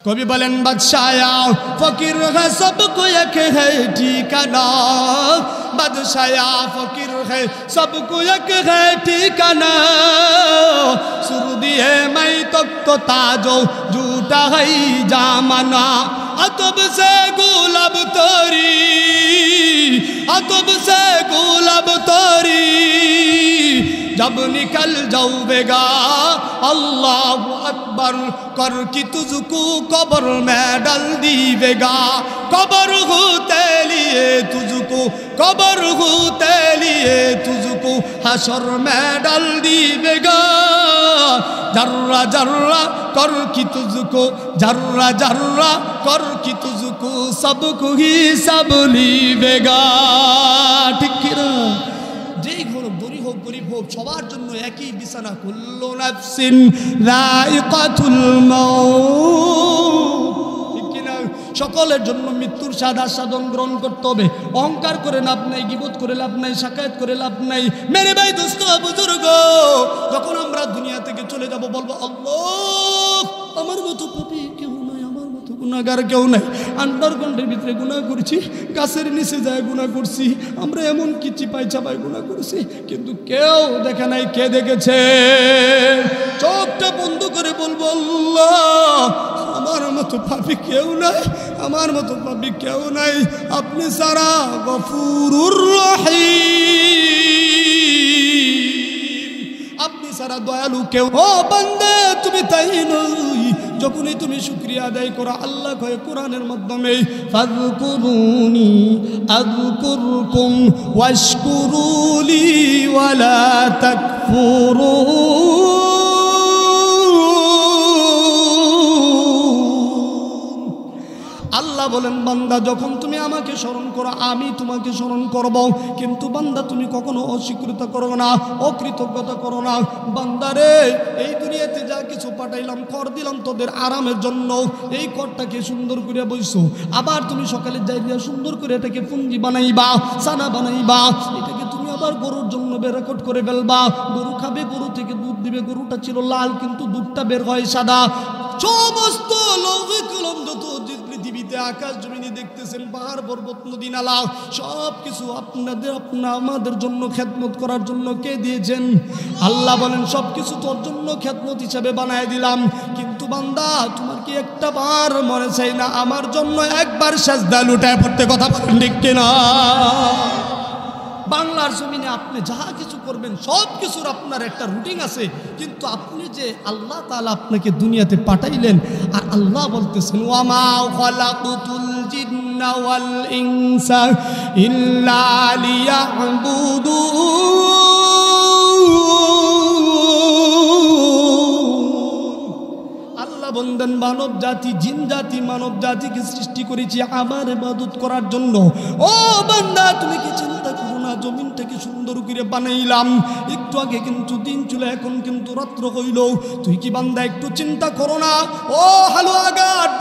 कभी बोलें बादशाया फकीर है सबको एक है ठिकाना, बादशाया फकीर है सबको एक है ठिकाना। सुरदी है मैं तो ताजो झूठा है जामना, अतब से गुलाब तोरी, अतब से गुलाब तोरी। जब निकल जाऊँगा अल्लाह अकबर कर कि तुझको कब्र में डाल दीवेगा, कब्र होते लिए तुझको, कब्र होते लिए तुझको हशर में डाल दीवेगा। जर्रा जर्रा कर कि तुझको, जर्रा जर्रा कर कि तुझको सबको ही सब लीवेगा। ठीक है ना? যেই ঘর ধনী হোক গরিব হোক সবার জন্য একই বিছানা। কুল্লু নাফসিন যায়িকাতুল মাউত, ঠিক কি না? সকলের জন্য মৃত্যুর স্বাদ আস্বাদন গ্রহণ করতে হবে। অহংকার করে লাভ নাই, গীবত করে লাভ নাই, শাকায়াত করে লাভ নাই। মেরে ভাই দোস্ত বুজুর্গ, যখন আমরা দুনিয়া থেকে চলে যাব বলবো আল্লাহ আমার মতো পাপী কেউ নাই, আমার মতো গুনাহগার কেউ নাই। আন্ডারগ্রাউন্ডের ভিতরে গুনাহ করেছি, গাছের নিচে যায় গুনাহ করছি, আমরা এমন কি চিপাই চাপাই গুনাহ করেছি, কিন্তু কেউ দেখে নাই। কে দেখেছে? চোখটা বন্ধ করে বলবো আল্লাহ আমার মতো পাপী কেউ নাই, আমার মতো পাপী কেউ নাই, আপনি সারা গফুরুর রহিম, আপনি সারা দয়ালু কেউ। ও বান্দা তুমি তাই নই। যখনই তুমি শুকরিয়া আদায় করো আল্লাহ কয় কোরআনের মাধ্যমে ফাযকুরুনি আযকুরকুম ওয়াশকুরুলি ওয়ালা তাকফুরুন। আল্লাহ বলেন বান্দা যখন তুমি আমাকে স্মরণ করো আমি তোমাকে স্মরণ করব, কিন্তু বান্দা তুমি কখনো অস্বীকৃত করো না, অকৃতজ্ঞতা করো না। বান্দারে এই দুনিয়াতে যা কিছু পাঠাইলাম কর দিলাম তোদের আরামের জন্য, এই করটাকে সুন্দর করে বইছো, আবার তুমি সকালে যাইয়া সুন্দর করে এটাকে পুঞ্জি বানাইবা, সানা বানাইবা, এটাকে তুমি আবার গরুর জন্য বেরেকট করে ফেলবা। গরু খাবে, গরু থেকে দুধ দিবে, গরুটা ছিল লাল কিন্তু দুধটা বের হয় সাদা। সমস্ত লৌকিক কলম যত পৃথিবীতে আকাশ জমিনে দেখতেছেন, পাহাড় পর্বত নদী নালা সব কিছু আপনাদের আমাদের জন্য খেদমত করার জন্য কে দিয়েছেন? আল্লাহ বলেন সব কিছু তোর জন্য খেদমত হিসাবে বানায় দিলাম, কিন্তু বান্দা তোমার কি একটা বার মনে চাই না আমার জন্য একবার সাজদা লুটায় পড়তে? কথা বলেন ঠিক কিনা? বাংলার জমিনে আপনি যাহা কিছু করবেন সব কিছুর আপনার একটা রুটিন আছে, কিন্তু আপনি যে আল্লাহ তাআলা আপনাকে দুনিয়াতে পাঠাইলেন আর আল্লাহ বলতেছেন ওয়ামা খালাকুতুল জিন্না ওয়াল ইনসা ইল্লা লিয়াবুদুন। আল্লাহ বলেন মানব জাতি, জিন জাতি, মানব জাতিকে সৃষ্টি করেছি আমার ইবাদত করার জন্য। ও বান্দা তুমি কি চিন্তা করো না জমিনটাকে সুন্দর করে বানাইলাম, একটু আগে কিন্তু দিন ছিল এখন কিন্তু রাত্র হইল। তুই কি বান্দা একটু চিন্তা করো না? ও হালুয়াঘাট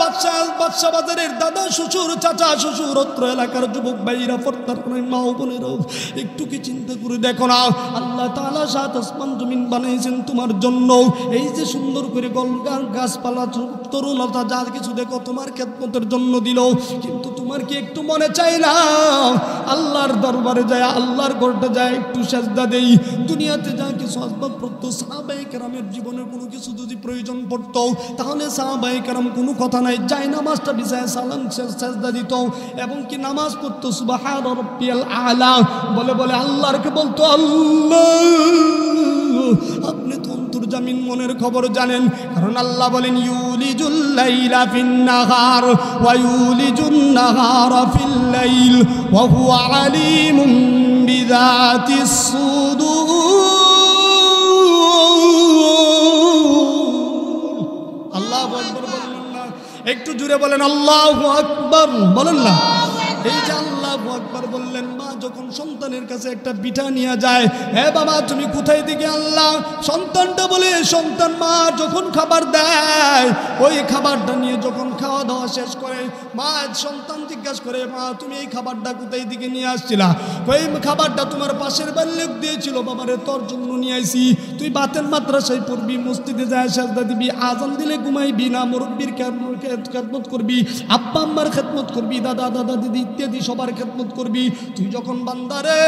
বাদশা বাজারের দাদা শ্বশুর, চাচা শ্বশুর, অত্র এলাকার যুবক ভাইরা, ফর্তার মা ও বোনেরাও একটু কি চিন্তা করে দেখো না আল্লাহ তাআলা সাত আসমান জমিন বানাইছেন তোমার জন্য। এই যে সুন্দর করে গাছপালা তরুলতা যা কিছু দেখো তোমার খেদমতের জন্য দিল, কিন্তু তোমার কি একটু মনে চাই না আল্লাহর দরবারে যায়, আল্লাহর ঘরটা যায় একটু সেজদা দেই? দুনিয়াতে যা কিছু আসবাবপত্র সাহাবায়ে কেরামের জীবনের কোনো কিছু যদি প্রয়োজন পড়তো তাহলে সাহাবায়ে কেরাম কোনো কথা নাই, যাই নামাজটা বিছায় সালাম সেজদা দিত এবং কি নামাজ পড়তো সুবহান রাব্বিয়াল আলা বলে বলে আল্লাহকে বলতো আল্লাহ। আপনি তো অন্তর্জামিন মনের খবর জানেন, কারণ আল্লাহ বলেন ইউলিজুল লাইলা ফিন নাহার ওয়া ইউলিজুন নাহারা ফিল লাইল ওয়া হুয়া আলিমুম বিযাতিস সুদূর। আল্লাহু আকবার বলেন না? একটু জোরে বলেন আল্লাহু আকবার বলেন না? এই যে আল্লাহু আকবার বললেন, মা যখন সন্তানের কাছে একটা পিঠা নিয়ে যায়, হে বাবা তুমি কোথায় দিকে আল্লাহ, সন্তানটা বলে, সন্তান মা যখন খাবার দেয় ওই খাবারটা নিয়ে যখন খাওয়া দাওয়া শেষ করে, মা সন্তান জিজ্ঞাসা করে, মা তুমি এই খাবারটা কোথায় দিকে নিয়ে আসছিলা? ওই খাবারটা তোমার পাশের বাড়ির লোক দিয়েছিল, বাবারে তোর জন্য নিয়ে আইছি। তুই বাতেন মাদ্রাসায় পড়বি, মসজিদে যায় সাজদা দিবি, আজান দিলে ঘুমাইবি না, মুরব্বির খেদমত করবি, আব্বা আম্মার খেদমত করবি, দাদা দাদা দিদি ইত্যাদি সবার খেদমত করবি। তুই যখন বান্দারে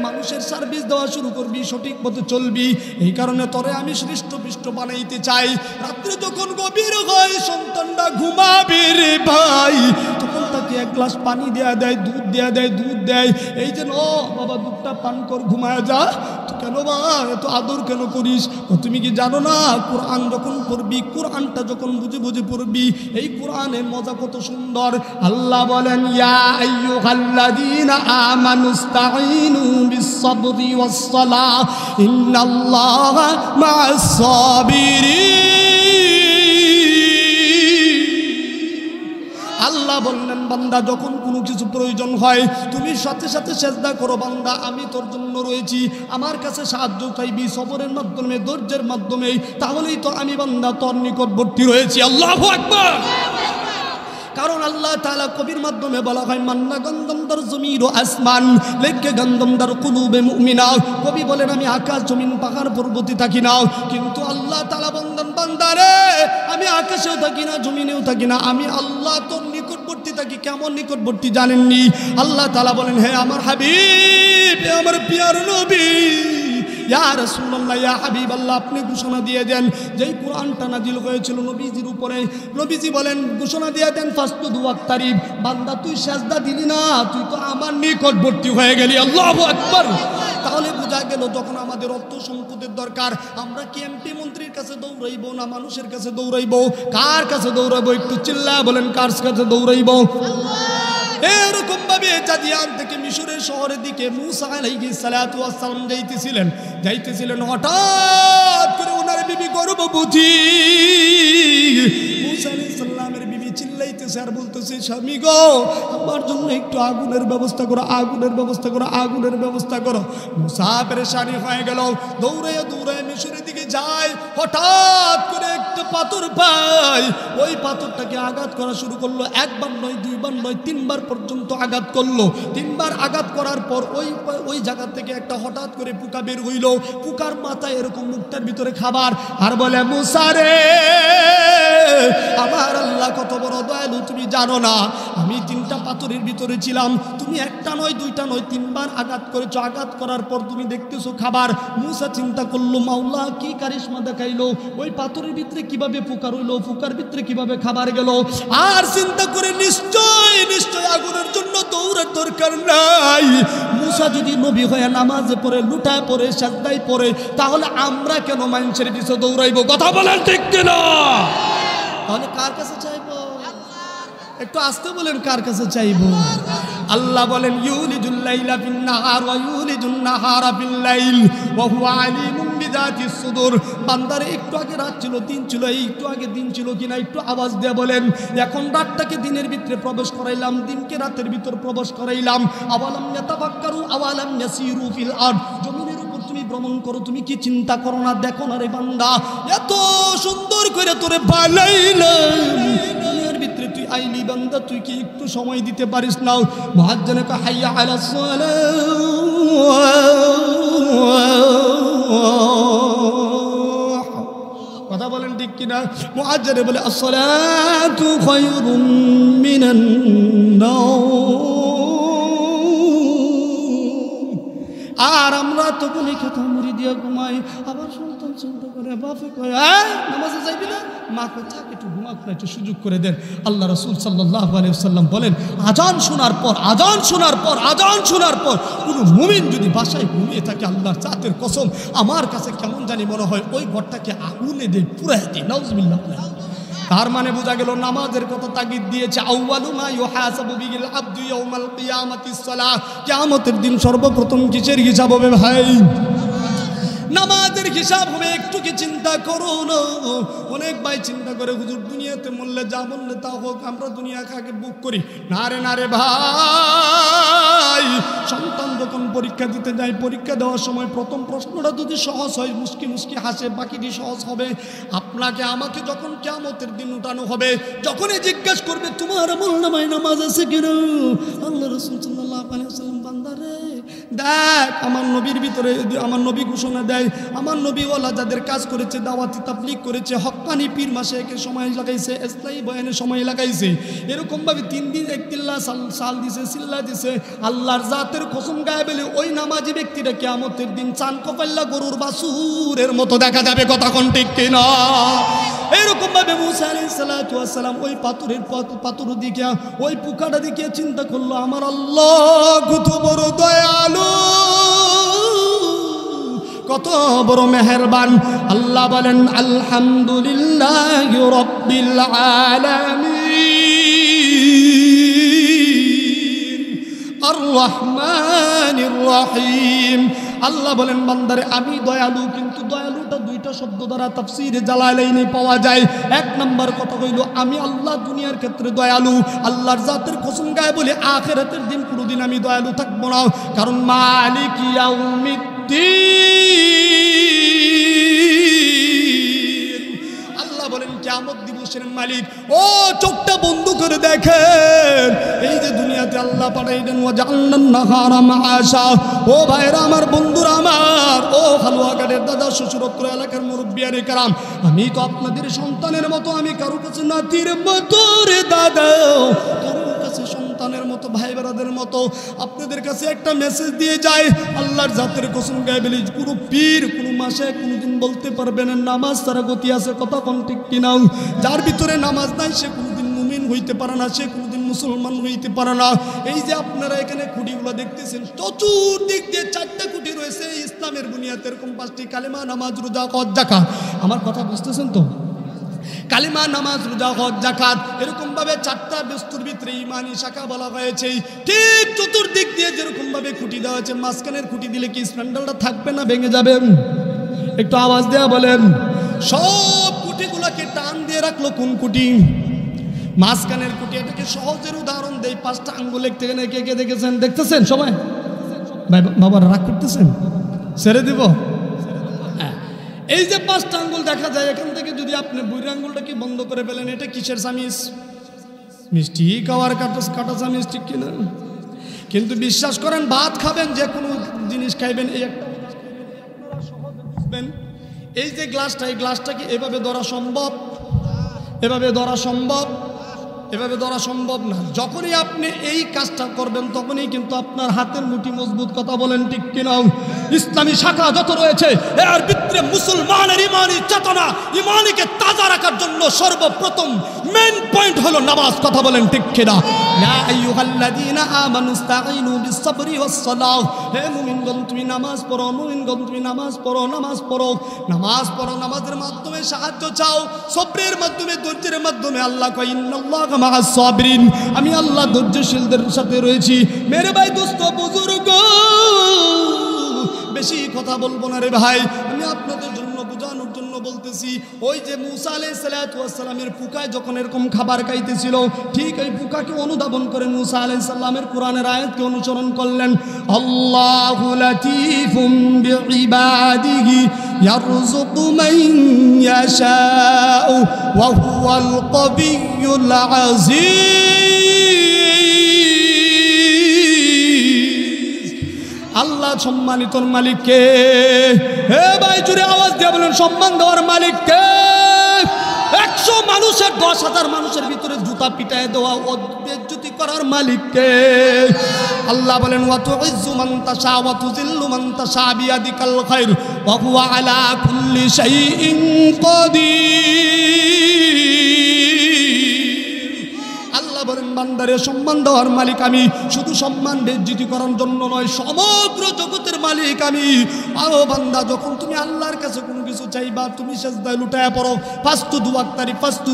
মানুষের সার্ভিস দেওয়া শুরু করবি, সঠিক পথে চলবি। এই কারণে তোরে আমি সৃষ্ট বানাইতে চাই। রাত্রে যখন গভীর হয়, সন্তানটা ঘুমাবে রে ভাই, তখন তাকে এক গ্লাস পানি দেয়া দেয়, দুধ দেয়া দেয়, দুধ দেয়, এই যে ও বাবা দুধটা পান কর, ঘুমায় যা। তো কেন বা এত আদর কেন করিস? তুমি কি জানো না, কোরআন যখন পড়বি, কোরআনটা যখন বুঝে বুঝে পড়বি, এই কোরআনের মজা কত সুন্দর। আল্লাহ বলেন, ইয়া আইয়ুহাল্লাযীনা আমানুস্তাঈনু বিস-সাবরি ওয়াস-সালাহ ইন্নাল্লাহা মা'আস-সাবিরিন। আল্লাহ বললেন, বান্দা যখন কোনো কিছু প্রয়োজন হয় তুমি সাথে সাথে সেজদা করো, বান্দা আমি তোর জন্য রয়েছি, আমার কাছে সাহায্য চাইবি সবরের মাধ্যমে, ধৈর্যের মাধ্যমে, তাহলেই তো আমি বান্দা তোর নিকটবর্তী রয়েছি। আল্লাহু আকবার। কারণ আল্লাহ তাআলা কবির মাধ্যমে বলা হয়, মান্না গন্ধমদার জমির ও আসমান লেখকে গন্ধমদার কুলুবে মুমিনা। কবি বলেন, আমি আকাশ জমিন পাহাড় পর্বতে থাকি না, কিন্তু আল্লাহ তাআলা বন্ধন বান্দারে আমি আকাশেও থাকি না, জমিনেও থাকি না, আমি আল্লাহ তোর নিকটবর্তী থাকি। কেমন নিকটবর্তী জানেননি? আল্লাহ তাআলা বলেন, হে আমার হাবিব, হে আমার প্রিয় নবী, ইয়া রাসূলুল্লাহ, ইয়া হাবিবাল্লাহ, আপনি ঘোষণা দিয়ে দেন, যেই কোরআনটা নাজিল হয়েছিল নবীজির উপরে, নবীজি বলেন ঘোষণা দিয়ে দেন, ফাসজুদু ওয়াক্তারিব, বান্দা তুই সেজদা দিলি না, তুই তো আমার নিকটবর্তী হয়ে গেলি। আল্লাহু আকবার। তাহলে বোঝা গেল, যখন আমাদের অর্থ সম্পদের দরকার, আমরা কি এমপি মন্ত্রীর কাছে দৌড়াইবো না মানুষের কাছে দৌড়াইবো? কার কাছে দৌড়াবো? একটু চিল্লায় বলেন, কার কাছে দৌড়াইবো? এরকম ভাবে জাদিয়ান থেকে মিশরের শহরের দিকে মুসা আলাইহিস সালাতু ওয়াস সালাম যাইতেছিলেন, হঠাৎ করে ওনার বিবি গর্ভবতী। মুসা আলাইহিস সালামের বিবি চিল্লাইতেছে আর বলতেছে, স্বামী গো, আমার জন্য একটু আগুনের ব্যবস্থা করো, আগুনের ব্যবস্থা করো, আগুনের ব্যবস্থা করো। মুসা পেরেশানি হয়ে গেল, দৌড়াইয়া দৌড়াইয়া মিশরের দিকে যায়, হঠাৎ করে একটা পাথর পায়, ওই পাথরটাকে আঘাত করা শুরু করলো। একবার নয়, দুইবার নয়, তিনবার পর্যন্ত আঘাত করলো। তিনবার আঘাত করার পর ওই জায়গা থেকে একটা হঠাৎ করে পোকা বের হইল। পোকার মাথায় এরকম মুখটার ভিতরে খাবার, আর বলে, মুসা রে, আমার আল্লাহ কত বড় দয়ালু তুমি জানো না, আমি তিনটা পাথরের ভিতরে ছিলাম, তুমি একটা নয়, দুইটা নয়, তিনবার আঘাত করেছো। আঘাত করার পর তুমি দেখতেছো খাবার। মুসা চিন্তা করলো, মাওলা কি কারিশমা দেখাইলো, ওই পাথরের ভিতরে কিভাবে পোকা রইলো, পোকার ভিতরে কিভাবে খাবার গেল। আর চিন্তা করে, নিশ্চয় আগুনের জন্য দৌড়ের দরকার নাই। মুসা যদি নবী হয়ে নামাজে পড়ে, লুটায় পড়ে, সাজদায় পড়ে, তাহলে আমরা কেন মানুষের পিছনে দৌড়াইবো? কথা বলেন ঠিক কিনা? তাহলে কার কাছে চাইবো? একটু আসতে বলেন, কার কাছে চাইবো? আল্লাহ বলেন, ইউলিজুল লাইলা ফিন নাহার ওয়া ইউলিজুন নাহারা ফিল লাইল ওয়া হুয়া আলিমুম বিযাতিস সুদূর। বান্দারে একটু আগে রাত ছিল, দিন ছিল, এই একটু আগে দিন ছিল কিনা একটু আওয়াজ দিয়ে বলেন। এখন রাতটাকে দিনের ভিতরে প্রবেশ করাইলাম, দিনকে রাতের ভিতর প্রবেশ করাইলাম। আওয়ালাম ইয়াতাফাক্কারু আওয়ালাম ইয়াসিরু ফিল আরদ, জমিনের উপর তুমি ভ্রমণ করো, তুমি কি চিন্তা করো না? দেখো না রে বান্দা, এত সুন্দর করে তোরে বানাইলাম, দুনিয়ার ভিতরে তুই আইলি বান্দা, তুই কি একটু সময় দিতে পারিস না? মুয়াজ্জিনে কা হাইয়া আলাস সালাহ, কথা বলেন ঠিক কিনা? মুয়াজ্জিনে বলে, আসসালাতু খায়রুম মিনান নাওম। আর আমরা তো বলি খেতা মুড়ি দিয়ে ঘুমাই, আবার সন্তান চিন্তা করে, বাপে কয়, নামাজে যাইবি না? মা কয়, থাক একটু ঘুমাক না, একটু সুযোগ করে দেন। আল্লাহ রাসূল সাল্লাল্লাহু আলাইহি ওয়াসাল্লাম বলেন, আজান শোনার পর কোনো মুমিন যদি বাসায় ঘুমিয়ে থাকে, আল্লাহর জাতের কসম, আমার কাছে কেমন জানি মনে হয় ওই ঘরটাকে আগুনে দিয়ে পুরাই দিই। নাউজুবিল্লাহ। তার মানে বোঝা গেল, নামাজের কথা তাগিদ দিয়েছে। আউয়ালু মা ইউহাসাবু বিহিল আবদু ইয়াউমাল কিয়ামাতিস সালাহ, কিয়ামতের দিন সর্বপ্রথম কিসের হিসাব হবে ভাই? নামাজের হিসাব হবে, একটু কি চিন্তা করো না? অনেক ভাই চিন্তা করে হুজুর দুনিয়াতে মরলে যা বললে তা হোক, আমরা দুনিয়া কাকে বুক করি। না রে ভাই, সন্তান যখন পরীক্ষা দিতে যায়, পরীক্ষা দেওয়ার সময় প্রথম প্রশ্নটা যদি সহজ হয়, মুস্কি মুস্কি হাসে, বাকিটি সহজ হবে। আপনাকে আমাকে যখন কিয়ামতের দিন উঠানো হবে, যখনই জিজ্ঞেস করবে তোমার আমলনামায় নামাজ আছে কিনা, আল্লাহ রাসূল সাল্লাল্লাহু আলাইহি ওয়াসাল্লাম বান্দারে দেখ, আমার নবীর ভিতরে, আমার নবী ঘোষণা দেয়, আমার নবীওয়ালা যাদের কাজ করেছে, দাওয়াতি তাবলীগ করেছে, হক্কানি পীর মাশায়েখের সময় লাগাইছে, ইসলাহি বয়ানের সময় লাগাইছে, এরকমভাবে 3 দিন 1 তিল্লা সাল দিছে, সিল্লা দিছে, আল্লাহর জাতের কসম গায়ে বলে ওই নামাজি ব্যক্তিটা কিয়ামতের দিন চান কপাল্লা গরুর বাছুরের মতো দেখা যাবে। কথা কোন ঠিক কিনা? এরকম ভাবে মুসা আলাইহিস সালাতু ওয়াস সালাম ওই পাথর দিকে, ওই পোকাটা দিকে চিন্তা করলো, আমার আল্লাহ কত বড় দয়ালু, কত বড় মেহেরবান। আল্লাহ বলেন আলহামদুলিল্লাহি রাব্বিল আলামিন আর রহমানির রহিম। আল্লাহ বলেন বান্দারে আমি দয়ালু, কিন্তু দয়ালুটা 2টা শব্দ দ্বারা তাফসীরে জালালাইনে পাওয়া যায়। 1 নম্বর কথা হইল আমি আল্লাহ দুনিয়ার ক্ষেত্রে দয়ালু, আল্লাহর জাতের কসম গায়ে বলে আখিরাতের দিন কোনোদিন আমি দয়ালু থাকবো না, কারণ মালিক ইয়াউমিদ্দিন, আল্লাহ বলেন কিয়ামত দিবসের মালিক। ও চোখটা বন্ধ করে দেখেন, এই যে দুনিয়াতে আল্লাহ পাঠাইলেন ওয়াজআলনান নাহারা মাআশা। ও ভাইরা আমার, বন্ধুরা আমার, ও হালুয়াঘাটের দাদা, শ্বশুর অত্র এলাকার মুরব্বিয়ানে কারাম, আমি তো আপনাদের সন্তানের মতো, আমি কারো কাছে নাতির মতো রে দাদা, কারো কাছে সন্তানের মতো, ভাই বেরাদের মতো। আপনাদের কাছে একটা মেসেজ দিয়ে যায়, আল্লাহর জাতের কসম গায়ে বলি, কোনো পীর কোনো মাসে কোনোদিন বলতে পারবে না নামাজ তারা গতি আছে। কথা কোন ঠিক কিনা? যার ভিতরে নামাজ নাই সে কোনোদিন মুমিন হইতে পারে না, সে কোনোদিন মুসলমান হইতে পারে না। এই যে আপনারা এখানে খুঁটিগুলো দেখতেছেন, চতুর্দিক দিয়ে 4টা খুঁটি রয়েছে ইসলামের বুনিয়াদ, এরকম 5টি কালেমা, নামাজ, রোজা, হজ, যাকাত। আমার কথা বুঝতেছেন তো? কালিমা, নামাজ, রোজা, হজ, যাকাত, এরকম ভাবে 4টা বস্তুর ভিতরে ইমানি শাখা বলা হয়েছে। ঠিক চতুর্দিক দিয়ে যেরকম ভাবে খুঁটি দেওয়া হয়েছে, মাঝখানের খুঁটি দিলে কি স্প্যান্ডেলটা থাকবে না ভেঙে যাবে? একটু আওয়াজ দেয়া বলেন। সব খুঁটিগুলোকে টান দিয়ে রাখলো কোন খুঁটি? মাঝখানের খুঁটি। এটাকে সহজের উদাহরণ দেই, 5টা আঙ্গুল থেকে কে দেখেছেন? দেখতেছেন সবাই? ভাই বাবার রাগ করতেছেন? ছেড়ে দিব? এই যে 5টা আঙ্গুল দেখা যায়, এখান থেকে যদি আপনি বুড়ি আঙ্গুলটাকে বন্ধ করে ফেলেন, এটা কিসের চামিচ? মিষ্টি খাওয়ার কাটা চামিচ, ঠিক কিনা? কিন্তু বিশ্বাস করেন, ভাত খাবেন, যে কোনো জিনিস খাইবেন, এই একটা সহজে বুঝবেন। এই যে গ্লাসটা, এই গ্লাসটাকে এভাবে ধরা সম্ভব? এভাবে ধরা সম্ভব? এভাবে ধরা সম্ভব না। যখনই আপনি এই কাজটা করবেন, তখনই কিন্তু আপনার হাতের মুঠি মজবুত। কথা বলেন ঠিক কিনা? ইসলামী শাখা যত রয়েছে, এর ভিতরে মুসলমানের ইমানি চেতনা, ইমানিকে তাজা রাখার জন্য সর্বপ্রথম মেইন পয়েন্ট হলো নামাজ। কথা বলেন ঠিক কিনা? ইয়া আইয়ুহাল্লাযীনা আমানুস্তাঈনু বিস-সাবরি ওয়াস-সালাহ। হে মুমিনগণ, তুমি নামাজ পড়ো, মুমিনগণ তুমি নামাজ পড়ো, নামাজ পড়ো, নামাজ পড়ো। নামাজের মাধ্যমে সাহায্য চাও, সবরের মাধ্যমে, ধৈর্যের মাধ্যমে। আল্লাহ কয় ইন্নাল্লাহা মা'আস সাবিরিন, আমি আল্লাহ ধৈর্যশীলদের সাথে রয়েছি। মেরে ভাই, দোস্ত, বুজুর্গ, বেশি কথা বলবো না রে ভাই, আমি আপনাদের জন্য বোঝানোর জন্য বলতেছি। ওই যে মুসা আলাইহিস সালাতু ওয়াস সালামের পুকায় যখন এরকম খাবার খাইতেছিল, ঠিক এই পুকাকে অনুধাবন করে মুসা আলাইহিস সালামের কোরআনের আয়াতকে অনুসরণ করলেন। আল্লাহু লাতীফুম বিইবাদিহি ইয়ারযুকু মান ইয়াশাউ ওয়া হুয়াল কবিয়্যুল আযীজ। আল্লাহ সম্মানিত মালিককে। হে ভাই, জুড়ে আওয়াজ দিয়ে বলেন, সম্মান দেওয়ার মালিককে। 100 মানুষের 10,000 মানুষের ভিতরে জুতা পিটায় দেওয়া, বেজ্জতি করার মালিককে। আল্লাহ বলেন ওয়া তুইজ্জু মান তাশা ওয়া তুযিল্লু মান তাশা বিয়াদিকাল খায়র ওয়া হুয়া আলা কুল্লি শাইইন কাদির। আল্লাহ বলেন বান্দারে সম্মান দেওয়ার মালিক আমি, শুধু সম্মান বেজ্জিতি করার জন্য নয়, সমগ্র জগতের মালিক আমি। ও বান্দা, যখন তুমি আল্লাহর কাছে কোনো কিছু চাইবা, তুমি সাজদায় লুটায়া পড়ো, ফাস্তু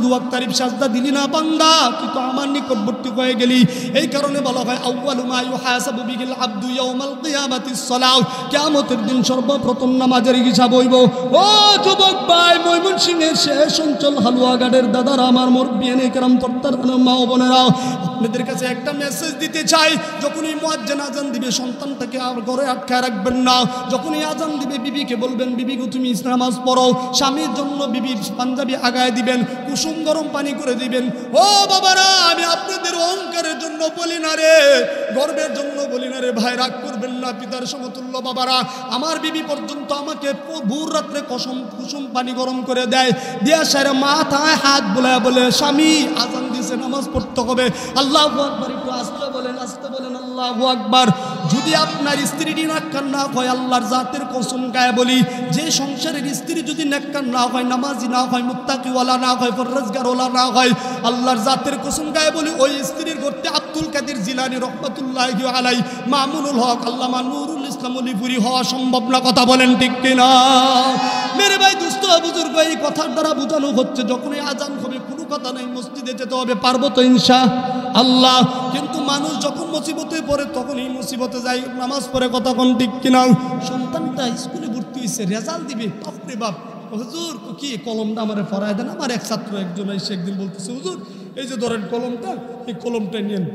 দুয়াক তারিফ সাজদা দিলি না বান্দা, তুই তো আমার নিকটবর্তী হয়ে গেলি। এই কারণে বলা হয় আউয়ালু মা ইউহাসাবু বিহিল আবদু ইয়াউমাল কিয়ামাতিস সালাহ, কিয়ামতের দিন সর্বপ্রথম নামাজের হিসাব হইব। ও যুবক ভাই, ময়মনসিংহের শেষ অঞ্চল হালুয়াঘাটের দাদারা, আমার মুরব্বিয়ানে কেরাম তর্তার মা ও বোনেরা, আপনাদের কাছে একটা মেসেজ দিতে চাই। যখনই মুয়াজ্জিন আজান দিবে, সন্তানটাকে আর ঘরে আটকায় রাখবেন না। যখনই আজান দিবে, বিবিকে বলবেন, বিবি গো তুমি নামাজ পড়ো। স্বামীর জন্য বিবির পাঞ্জাবি আগায় দিবেন, কুসুম গরম পানি করে দিবেন। ও বাবারা, আমি আপনাদের অহংকারের জন্য বলি না রে, গর্বের জন্য বলি না রে ভাই, রাগ করবেন না। পিতার সমতুল্য বাবারা, আমার বিবি পর্যন্ত আমাকে ভোর রাত্রে কুসুম পানি গরম করে দেয়, দিয়া সারা মাথায় হাত বোলায় বলে, স্বামী আজান দিছে, নামাজ পড়তে হবে। আল্লাহু আকবার, একটু আসতে বলেন আল্লাহু আকবার। যদি আপনার স্ত্রী নেককার না হয়, আল্লাহর জাতের কসম গায়ে বলি, যে সংসারের স্ত্রী যদি নেককার না হয়, নামাজি না হয়, মুত্তাকিওয়ালা না হয়, পরহেজগারওয়ালা না হয়, আল্লাহর জাতের কসম গায়ে বলি, ওই স্ত্রীর করতে আব্দুল কাদের জিলানী রহমাতুল্লাহি আলাইহি, মামুনুল হক, আল্লামা নুরুল ইসলাম অলিপুরি হওয়া সম্ভব না। কথা বলেন ঠিক কিনা? মেরে ভাই, দুস্থ বুজুর্গ, এই কথার দ্বারা বোঝানো হচ্ছে, যখনই আজান হবে কোনো কথা নেই, মসজিদে যেতে হবে, পারবো তো ইনশাআল্লাহ। কিন্তু মানুষ যখন মুসিবতে পড়ে, তখন এই মুসিবতে যায়, নামাজ পড়ে, কথা কোন ঠিক কিনা? সন্তানটা স্কুলে ভর্তি হয়েছে, রেজাল্ট দিবে, বাপরে বাপ, হুজুর কি কলমটা আমারে ফরায় দেন। আমার এক ছাত্র একজন এসে একদিন বলতেছে, হুজুর এই যে ধরেন কলমটা, এই কলমটা নিয়েন।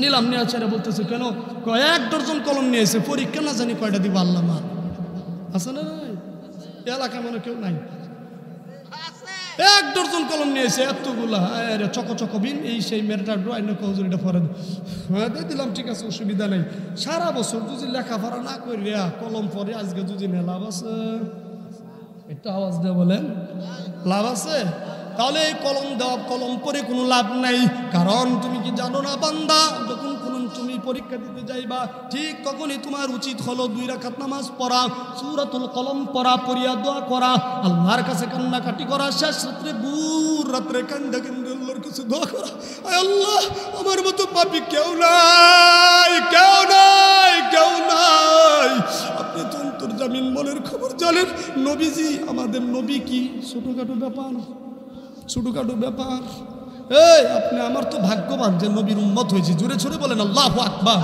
নিলাম, নিয়ে ছেড়ে বলতেছে, কেন? কয়েক ডজন কলম নিয়েছে, পরীক্ষা না জানি কয়টা দিব। আল্লাহ মা আছে না? নাই এলাকা মনে কেউ নাই, এক ডজন কলম নিয়েছে, এতগুলা চক বিন, এই সেই মেয়েটা হুজুর এটা ফরে দিলাম, ঠিক আছে, অসুবিধা নেই। সারা বছর যদি লেখাপড়া না করিয়া কলম পরে, আজকে যদি না লাভ আছে? একটু আওয়াজ দেওয়া বলেন, লাভ আছে? তাহলে এই কলম দেওয়া, কলম পরে কোনো লাভ নাই। কারণ তুমি কি জানো না বান্দা, যখন তুমি পরীক্ষা দিতে যাইবা, ঠিক তখনই তোমার উচিত হলো 2 রাকাত নামাজ পড়া, সূরাতুল কলম পড়া, পড়িয়া দোয়া করা, আল্লাহর কাছে কান্নাকাটি করা, শেষ রাত্রে ভোর রাত্রে কান্দা কান্দা আল্লাহর কাছে দোয়া করা, আয় আল্লাহ আমার মতো পাপী কেউ নাই, কেউ নাই, কেউ নাই। আপনি তো অন্তর্জামিন, মনের খবর জানেন। নবীজি, আমাদের নবী কি ছোটখাটো ব্যাপার? ছোটখাটো ব্যাপার? এই আপনি আমার তো ভাগ্যবান যে নবীর উম্মত হয়েছে। জোরে জোরে বলেন আল্লাহু আকবার।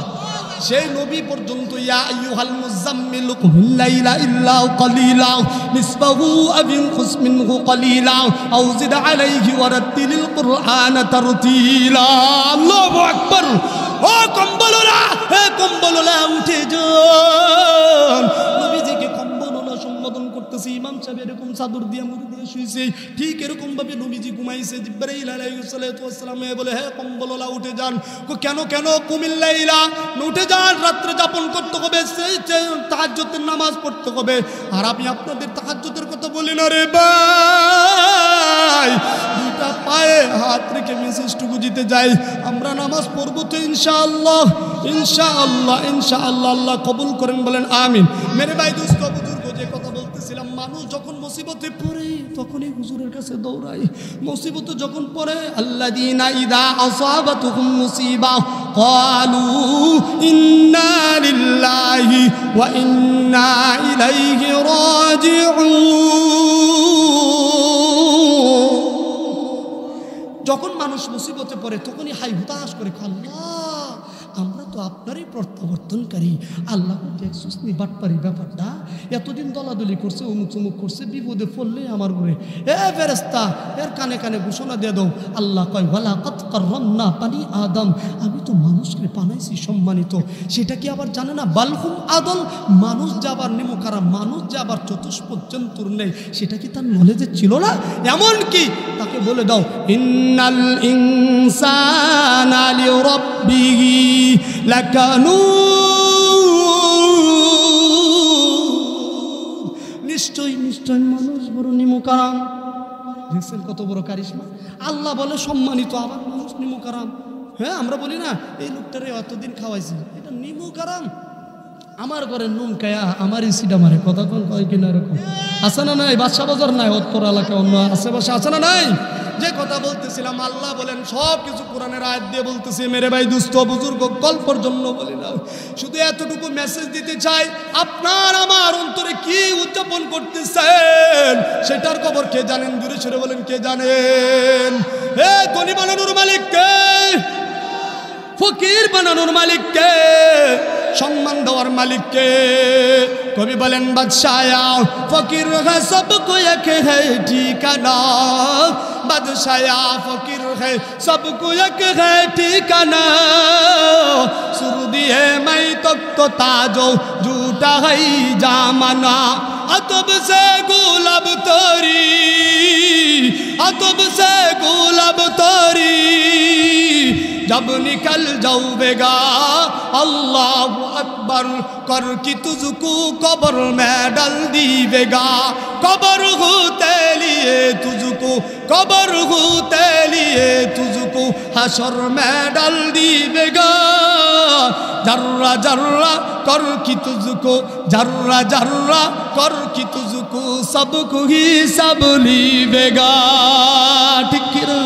সেই নবী পর্যন্ত, ইয়া আইয়ুহাল মুযাম্মিল কুমিল লাইলা ইল্লা কালিলা নিসফাহু আও ইনকুস মিনহু কালিলা আও জিদ আলাইহি ওয়ারাত্তিলিল কুরআনা তারতিলা। আল্লাহু আকবার। ও কম্বলওয়ালা, হে কম্বলওয়ালা, উঠে যান। নবীজিকে কম্বলওয়ালা সম্বোধন করতেছে। ইমাম সাহেব এরকম চাদর দিয়ে মুড়ি দিয়ে শুয়েছে, ঠিক এরকম ভাবে নবীজি ঘুমাইছে। জিবরাইল আলাইহিস সালাতু ওয়াস সালাম বলে, হে কম্বলওয়ালা উঠে যান। কেন কেন? কুমিল লাইলা, উঠে যান, রাত্রে যাপন করতে হবে, সেই তাহাজ্জুদের নামাজ পড়তে হবে। আর আমি আপনাদের তাহাজ্জুদের কথা বলি না রে ভাই, দুইটা পায়ে হাত রেখে মেসেজটুকু দিতে যাই, আমরা নামাজ পড়বো তো ইনশাআল্লাহ, ইনশাআল্লাহ, ইনশাআল্লাহ। আল্লাহ কবুল করেন, বলেন আমিন। মেরে ভাই, দুস্থ বুজুর্গ, যে কথা বলতেছিলাম, মানুষ যখন মুসিবতে পড়ে তখনই হুজুরের কাছে দৌড়ায়। মুসিবতে যখন পড়ে, আল্লাযীনা ইযা আসাবাতুহুম মুসিবা ক্বালু ইন্না লিল্লাহি ওয়া ইন্না ইলাইহি রাজিউন। যখন মানুষ মুসিবতে পড়ে তখনই হাই হুতাশ করে, আল্লাহ আমরা তো আপনারই প্রত্যাবর্তনকারী। আল্লাহ দেখছিস নি বাটপারি ব্যাপারটা, এতদিন দলাদলি করছে, অমুক চুমুক করছে, বিপদে পড়লে আমার ঘরে এ ফেরেশতা এর কানে কানে ঘোষণা দিয়ে দাও। আল্লাহ কয়, ওয়ালাকাদ কাররামনা বানি আদম, আমি তো মানুষকে বানাইছি সম্মানিত। সেটা কি আবার জানে না? বালহুম আদল, মানুষ যে আবার নিমুখারা, মানুষ যে আবার চতুষ্পদ জন্তুর নেই, সেটা কি তার নলেজে ছিল না? এমন কি তাকে বলে দাও, ইন্নাল ইনসানা লিরাব্বিহি লাকানুদ, নিশ্চয় নিশ্চয় মানুষ বড় নিমুখারাম। দেখছেন কত বড় কারিশমা? আল্লাহ বলে সম্মানিত, আবার মানুষ নিমুখারাম। হ্যাঁ, আমরা বলি না এই লোকটারে এতদিন খাওয়াইছি, এটা নিমুখারাম। আমার ঘরে নুন খায়া আমারই সিটা মারে, কথা কোন কয় কিনা এরকম আছে না নাই? বাদশা বাজার নাই, উত্তর এলাকা অন্য আশেপাশে আছে না নাই? যে কথা বলতেছিলাম আল্লাহ বলেন সব কিছু কোরআনের আয়াত দিয়ে বলতেছি মেরে ভাই দুস্থ বুজুর্গ গল্পের জন্য বলি না, শুধু এতটুকু মেসেজ দিতে চাই, আপনার আমার অন্তরে কি উদযাপন করতেছেন সেটার খবর কে জানেন? দূরে সরে বলেন কে জানেন? হে ধনী বানানোর মালিক কে? ফকির বানানোর মালিক কে? সম্মান দেওয়ার মালিক কে? কবি বলেন বাদশায়া ফকির है सबको एक है ठिकाना, बादशाह फकीर है सबको एक है ठिकाना, सुरदी है मैं तो ताजो झूठा है जामाना, अतब से गुलाब तोरी, अतब से गुलाब तोरी, जब निकल जाऊंगा अल्लाह अकबर कर की तुझको कब्र में डाल दीवेगा, कब्र होते लिए तुझको, कब्र होते लिए तुझको हशर में डाल दीवेगा, जर्रा जर्रा कर की तुझको, जर्रा जर्रा कर की तुझको सबको ही सब लीवेगा। ठीक किरा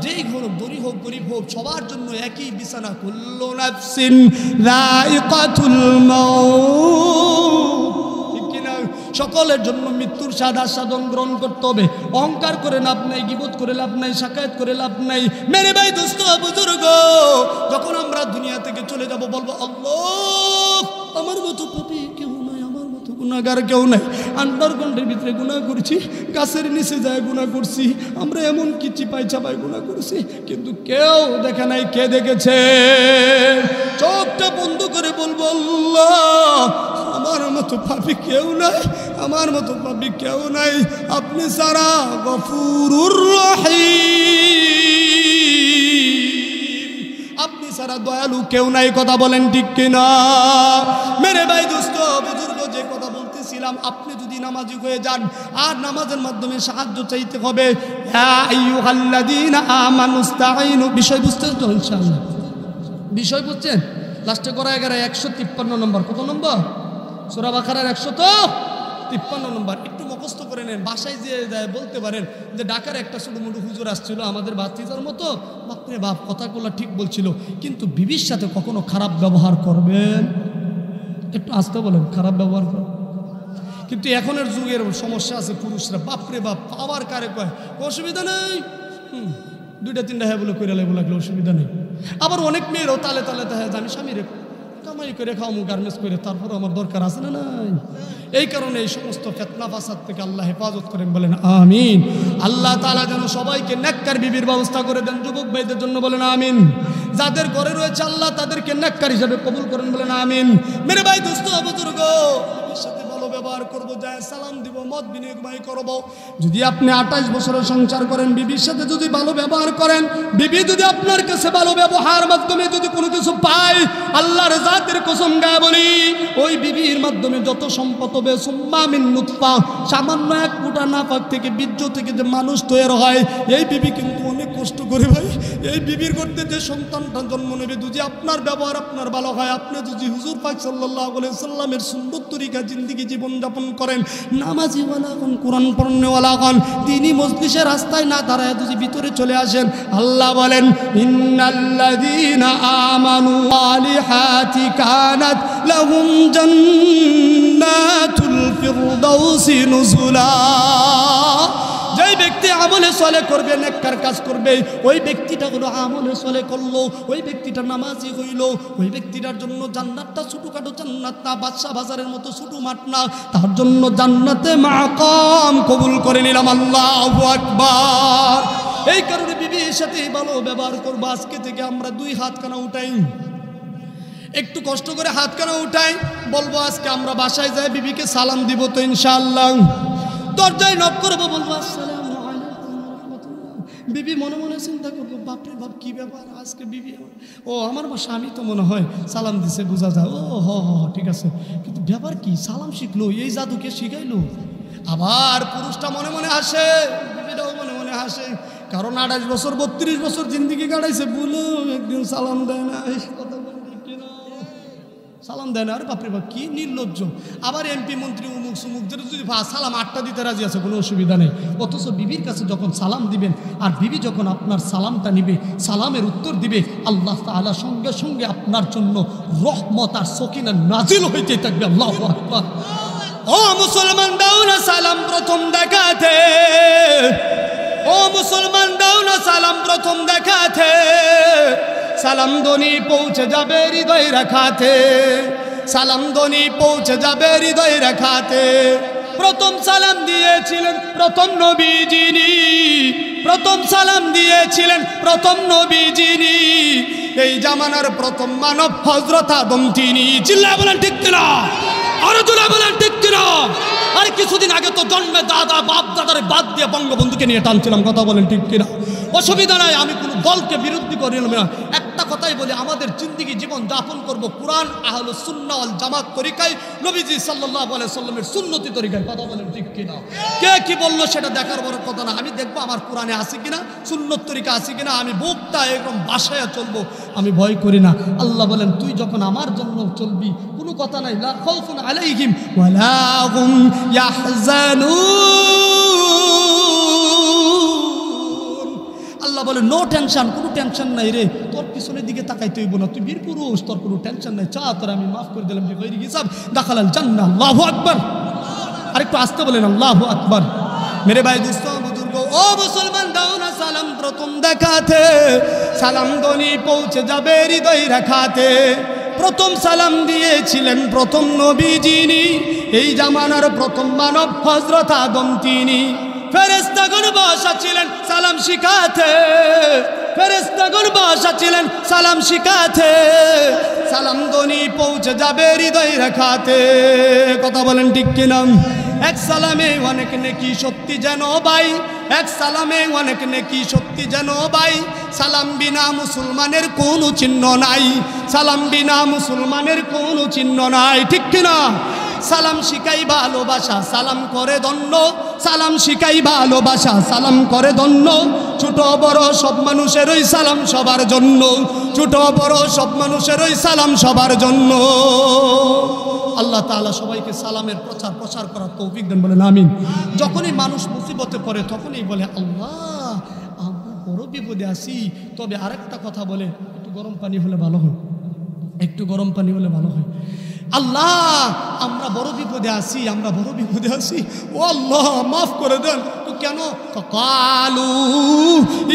যেই ঘর ধনী হোক গরিব হোক সবার জন্য একই বিছানা, কুল্লু নাফসিন যায়িকাতুল মাউত, ঠিক কি না? সকলের জন্য মৃত্যুর স্বাদ আস্বাদন গ্রহণ করতে হবে। অহংকার করে লাভ নাই, গীবত করে লাভ নাই, শাকায়াত করে লাভ নাই। মেরে ভাই দোস্ত বুজুর্গ, যখন আমরা দুনিয়া থেকে চলে যাব বলবো আল্লাহ আমার মতো পাপী কেউ নাই, আমার মতো গুনাহগার কেউ নাই, আন্ডারগ্রাউন্ডের ভিতরে গুনাহ করছি, গাছের নিচে যায় গুনাহ করছি, আমরা এমন কি চিপাই চাপাই গুনাহ করছি, কিন্তু কেউ দেখে নাই। কে দেখেছে? চোখটা বন্ধ করে বলবো আল্লাহ আমার মতো পাপী কেউ নাই, আমার মতো পাপী কেউ নাই, আপনি সারা গফুরুর রহিম, আপনি সারা দয়ালু কেউ নাই। কথা বলেন ঠিক কিনা? মেরে ভাই দোস্ত বুজুর্গ, যে কথা বলতেছিলাম, আপনি যদি নামাজি হয়ে যান আর নামাজের মাধ্যমে সাহায্য চাইতে হবে, ইয়া আইয়ুহাল্লাযীনা আমানুস্তাঈনু, বিষয় বুঝছেন তো ইনশাআল্লাহ? বিষয় বুঝছেন? লাস্টে করা 153 নম্বর। কত নম্বর? সূরা বাকারার 153 নম্বর। একটু মুখস্থ করে নেন, বাসায় যে বলতে পারেন যে ঢাকার একটা ছোট মোটো হুজুর আসছিল আমাদের ভাতিজার মতো, বাপরে বাপ কথাগুলো ঠিক বলছিল, কিন্তু বিবির সাথে কখনো খারাপ ব্যবহার করবেন, একটু আসতে বলেন, খারাপ ব্যবহার করেন। কিন্তু এখনের যুগের সমস্যা আছে, পুরুষরা বাপরে বাপ আবার কারে কয় অসুবিধা নেই, দুইটা তিনটা হ্যাঁ বলে কইরা লাগলো অসুবিধা নেই। আবার অনেক মেয়েরও তালে তালে দেখা যায় আমি স্বামীরে কামাই করে খাওয়ামু গার্মেন্টস করে, তারপরে আমার দরকার আছে না নাই। এই কারণে এই সমস্ত ফিতনা ফাসাদ থেকে আল্লাহ হেফাজত করেন, বলেন আমিন। আল্লাহ তাআলা যেন সবাইকে নেককার বিবির ব্যবস্থা করে দেন, যুবক ভাইদের জন্য বলেন আমিন। যাদের ঘরে রয়েছে আল্লাহ তাদেরকে নেককার হিসেবে কবুল করেন, বলেন আমিন। মেরে ভাই দোস্ত বুজুর্গ, বিবির সাথে ভালো ব্যবহার করবো, যায় সালাম দিব, মত বিনিময় করবো। যদি আপনি 28 বছরের সংসার করেন, বিবির সাথে যদি ভালো ব্যবহার করেন, বিবি যদি আপনার কাছে ভালো ব্যবহার মাধ্যমে যদি কোনো কিছু পায়, আল্লাহর জাতের কসম গায়ে বলি, ওই বিবির মাধ্যমে যত সম্পদ হবে, সুম্মা মিন নুতফা, সামান্য এক ফুটা নাপাক থেকে বীর্য থেকে যে মানুষ তৈরি হয়, এই বিবি কিন্তু অনেক কষ্ট করে ভাই। এই বিবির করতে যে সন্তানটা জন্ম নেবে, যদি আপনার ব্যবহার আপনার ভালো হয়, আপনি যদি হুজুর পাক সাল্লাল্লাহু আলাইহি সাল্লামের সুন্নত তরিকা জিন্দেগি জীবন যাপন করেন, নামাজি ওয়ালা হন, কোরআন পড়নেওয়ালা হন, দ্বীনি মজলিসের রাস্তায় না দাঁড়ায় যদি ভিতরে চলে আসেন, আল্লাহ বলেন ইন্নাল্লাযীনা আমানু সালিহাতি কানাত লাহুম জান্নাতুল ফিরদাউসি নুজুলা। যেই ব্যক্তি আমলে সলে করবে, নেককার কাজ করবে, ওই ব্যক্তিটা হলো আমলে সলে করলো, ওই ব্যক্তিটা নামাজি হইল, ওই ব্যক্তিটার জন্য জান্নাতটা ছোটখাটো জান্নাত না, বাদশা বাজারের মতো ছোট মাঠ না, তার জন্য জান্নাতে মাকাম কবুল করে নিলাম, আল্লাহু আকবার। এই কারণে বিবির সাথে ভালো ব্যবহার করবো। আজকে থেকে আমরা 2 হাতখানা উঠাই, একটু কষ্ট করে হাতখানা উঠাই, বলবো আজকে আমরা বাসায় যাই বিবিকে সালাম দিব তো ইনশাআল্লাহ। দরজায় নক করবো, বলবো আসসালামু আলাইকুম ওয়া রাহমাতুল্লাহ। বিবি মনে মনে চিন্তা করবো, বাপরে বাপ কি ব্যাপার আজকে বিবি, ও আমার স্বামী তো মনে হয় সালাম দিছে, বোঝা যায়, ও হ হ ঠিক আছে, কিন্তু ব্যাপার কি সালাম শিখলো, এই জাদুকে শিখাইলো। আবার পুরুষটা মনে মনে হাসে, বিবিটাও মনে মনে হাসে, কারণ 28 বছর 32 বছর জিন্দিগি কাটাইছে, বলো একদিন সালাম দেয় না। এই কথা বলতে কিনা সালাম দেয় না। আরে বাপরে বাপ, কি নির্লজ্জ। আবার এমপি মন্ত্রী উমুক সুমুকদের যদি সালাম 8টা দিতে রাজি আছে, কোনো অসুবিধা নেই। অথচ বিবির কাছে যখন সালাম দিবেন আর বিবি যখন আপনার সালামটা নিবে, সালামের উত্তর দিবে, আল্লাহ তাআলা সঙ্গে সঙ্গে আপনার জন্য রহমত আর সকিনা নাজিল হইতে থাকবে। আল্লাহু আকবার। ও মুসলমান, দাও না সালাম প্রথম দেখাতে। ও মুসলমান, দাও না সালাম প্রথম দেখাতে। সালাম ধ্বনি পৌঁছে যাবে হৃদয় রাখাতে। সালাম ধ্বনি পৌঁছে যাবে হৃদয় রাখাতে। প্রথম সালাম দিয়েছিলেন প্রথম নবী যিনি, প্রথম সালাম দিয়েছিলেন প্রথম নবী যিনি, এই জামানার প্রথম মানব হযরত আদম তিনি। চিল্লায় বলেন ঠিক কিনা? আরো জোরে বলেন ঠিক কিনা? আরে কিছুদিন আগে তো জন্মে দাদা বাপ দাদার বাদ দিয়ে বঙ্গবন্ধুকে নিয়ে টানছিলাম, কথা বলেন ঠিক কিনা? অসুবিধা নাই, আমি কোনো দলকে বিরোধী করিলাম না। একটা কথাই বলি, আমাদের জিন্দেগি জীবন যাপন করব কুরআন আহলুস সুন্নাহ ওয়াল জামাত তরিকায়, নবীজি সাল্লাল্লাহু আলাইহি সাল্লামের সুন্নতি তরিকায়, কথা বলেন ঠিক কিনা? কে কি বললো সেটা দেখার বড় কথা না। আমি দেখবো আমার কোরআনে আছে কিনা, সুন্নত তরিকা আছে কিনা, আমি বুকটা এরকম বাসায় চলবো, আমি ভয় করি না। আল্লাহ বলেন, তুই যখন আমার জন্য চলবি, কোনো কথা নাই, লা খাউফুন আলাইহিম ওয়ালা হুম ইয়াহজানুন। আল্লাহ বলে নো টেনশন, কোনো টেনশন নাই রে, তোর পিছনের দিকে তাকাইতে হইব না, তুই বীর পুরুষ, তোর কোনো টেনশন নাই, চা তোর আমি মাফ করে দিলাম, বিগৈরি হিসাব দাখালাল জান্নাহ। আল্লাহু আকবার। আরেকটু আসতে বলেন আল্লাহু আকবার। মেরে ভাই দোস্ত বুজুর্গ, ও মুসলমান, দাও না সালাম প্রথম দেখাতে। সালাম ধ্বনি পৌঁছে যাবে হৃদয় রাখাতে। প্রথম সালাম দিয়েছিলেন প্রথম নবী যিনি, এই জামানার প্রথম মানব হযরত আদম তিনি। ফেরেশতাগণ বসা ছিলেন সালাম শিখাতে, ফেরেশতাগণ বসা ছিলেন সালাম শিখাতে। সালাম ধ্বনি পৌঁছে যাবে হৃদয় রাখাতে, কথা বলেন ঠিক কিনা? এক সালামে অনেক নেকি সত্যি যেন ভাই, এক সালামে অনেক নেকি সত্যি যেন ভাই। সালাম বিনা মুসলমানের কোনো চিহ্ন নাই, সালাম বিনা মুসলমানের কোনো চিহ্ন নাই, ঠিক কিনা? সালাম শিখাই ভালোবাসা, সালাম করে ধন্য, সালাম শিখাই ভালোবাসা, সালাম করে ধন্য। ছোট বড় সব মানুষের ওই সালাম সবার জন্য, ছোট বড় সব মানুষের ওই সালাম সবার জন্য। আল্লাহ তাআলা সবাইকে সালামের প্রচার করার তৌফিক দেন, বলেন আমিন। যখনই মানুষ মুসিবতে পড়ে তখনই বলে, আল্লাহ আমরা বড় বিপদে আছি। তবে আরেকটা কথা বলে, একটু গরম পানি হলে ভালো হয়, একটু গরম পানি হলে ভালো হয়। আল্লাহ আমরা বড় বিপদে আছি, আমরা বড় বিপদে আছি, ও আল্লাহ মাফ করে দেন। তো কেন? কালু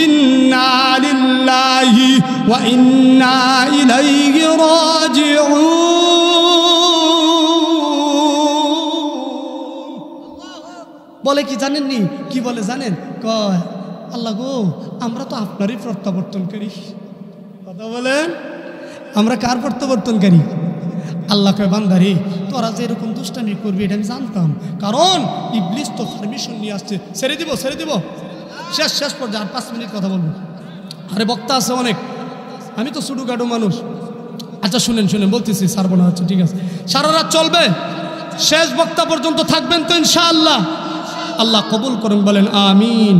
ইন্না লিল্লাহি ওয়া ইন্না ইলাইহি রাজিউন। বলে কি জানেননি? কি বলে জানেন? কয় আল্লাহ গো, আমরা তো আপনারই প্রত্যাবর্তনকারী। কথা বলেন, আমরা কার প্রত্যাবর্তনকারী? আল্লাহ কয় বান্দারে, তোরা যে এরকম দুষ্টামি করবি এটা আমি জানতাম, কারণ ইবলিস তো পারমিশন নিয়ে আসছে। ছেড়ে দিব, ছেড়ে দিব, শেষ পর্যায়ে আর 5 মিনিট কথা বলবো। আরে বক্তা আছে অনেক, আমি তো ছোটখাটো মানুষ। আচ্ছা শুনেন বলতেছি, ছাড়বো না। আচ্ছা ঠিক আছে, সারা রাত চলবে, শেষ বক্তা পর্যন্ত থাকবেন তো ইনশাআল্লাহ। আল্লাহ কবুল করেন, বলেন আমিন।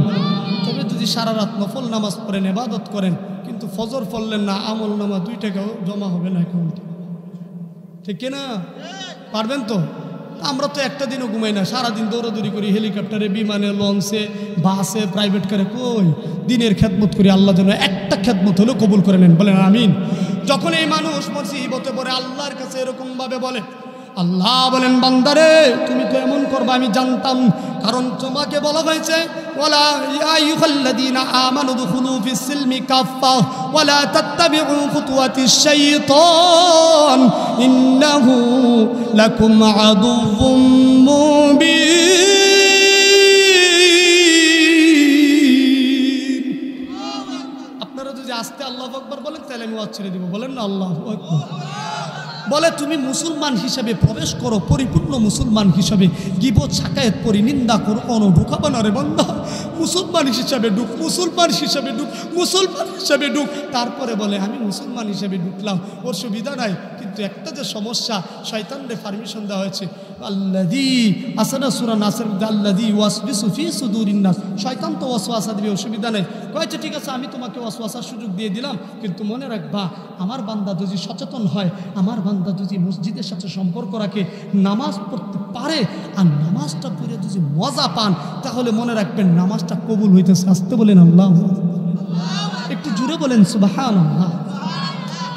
তবে যদি সারা রাত নফল নামাজ পড়েন, ইবাদত করেন, কিন্তু ফজর পড়লেন না, আমল নামা 2 টাকাও জমা হবে না অ্যাকাউন্টে, ঠিক কিনা? পারবেন তো? আমরা তো একটা দিনও ঘুমাই না, সারাদিন দৌড়াদৌড়ি করি, হেলিকপ্টারে, বিমানে, লঞ্চে, বাসে, প্রাইভেট কারে, কই দিনের খেদমত করি। আল্লাহ যেন একটা খেদমত হলেও কবুল করে নেন, বলেন আমিন। যখন এই মানুষ মুসিবতে পড়ে আল্লাহর কাছে এরকম ভাবে বলে, আল্লাহ বলেন বান্দারে তুমি তো এমন করবে আমি জানতাম, কারণ তোমাকে বলা হয়েছে ওয়ালা ইয়া আইয়ুহাল্লাযীনা আমানু দুখুলু ফিস সিলমি কাফফা ওয়ালা তাত্তাবিউ খুতুওয়াতিশ শাইতান ইন্নাহু লাকুম আদুউম মুবিন। আপনারা যদি আস্তে আল্লাহু আকবার বলেন তাহলে আমি ওয়াজ ছেড়ে দিব, বলেন না আল্লাহু আকবার। বলে তুমি মুসলমান হিসেবে প্রবেশ করো, পরিপূর্ণ মুসলমান হিসেবে গীবত শাকায়াত পরি, নিন্দা করো, কোনো ঢুকাবা না রে বান্দা, মুসলমান হিসেবে ঢুক, মুসলমান হিসেবে ঢুক, মুসলমান হিসেবে ঢুক। তারপরে বলে আমি মুসলমান হিসেবে ঢুকলাম, ওর সুবিধা নাই, কিন্তু কিন্তু একটা যে সমস্যা, শয়তানরে পারমিশন দেওয়া হয়েছে, আল্লাযী আসনা সূরা নাসের মধ্যে আল্লাযী ওয়াসবিসু ফি সুদুরিন নাস, শয়তান তো ওয়াসওয়াসা দিবে, অসুবিধা নেই। কয়েছে ঠিক আছে আমি তোমাকে ওয়াসওয়াসার সুযোগ দিয়ে দিলাম, কিন্তু মনে রাখবা আমার বান্দা যদি সচেতন হয়, আমার বান্দা যদি মসজিদের সাথে সম্পর্ক রাখে, নামাজ পড়তে পারে, আর নামাজটা পড়ে যদি মজা পান, তাহলে মনে রাখবেন নামাজটা কবুল হইতেছে। আসতে বলেন আল্লাহু আকবার, একটু জুড়ে বলেন সুবহানাল্লাহ।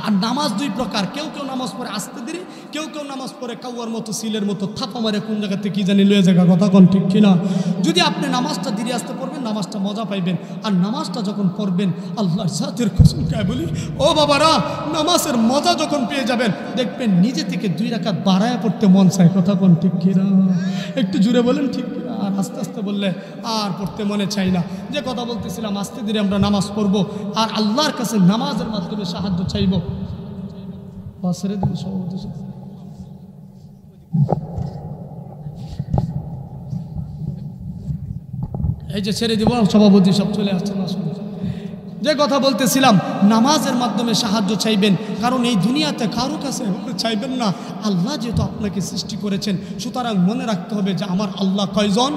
আর নামাজ দুই প্রকার, কেউ কেউ নামাজ পড়ে আসতে দেরি, কেউ কেউ নামাজ পড়ে কাউয়ার মতো সিলের মতো থাপা মারে কোন জায়গাতে কি জানি লয়ে জায়গা, কথা কোন ঠিক কিনা? যদি আপনি নামাজটা ধীরে আসতে পড়বেন, নামাজটা মজা পাইবেন। আর নামাজটা যখন পড়বেন, আল্লাহর জাতের কসম কে বলি ও বাবারা, নামাজের মজা যখন পেয়ে যাবেন, দেখবেন নিজে থেকে 2 রাকাত বাড়ায় পড়তে মন চায়, কথা কোন ঠিক কিনা? একটু জুড়ে বলেন ঠিক কিনা? আর আস্তে আস্তে বললে আর পড়তে মনে চাই না। যে কথা বলতেছিলাম, আস্তে ধীরে আমরা নামাজ পড়ব, আর আল্লাহর কাছে নামাজের মাধ্যমে সাহায্য চাইব। এই যে ছেড়ে দিব, সভাপতি সব চলে আসছে না। যে কথা বলতেছিলাম, নামাজের মাধ্যমে সাহায্য চাইবেন, কারণ এই দুনিয়াতে কারো কাছে চাইবেন না। আল্লাহ যেহেতু আপনাকে সৃষ্টি করেছেন, সুতরাং মনে রাখতে হবে যে আমার আল্লাহ কয়জন?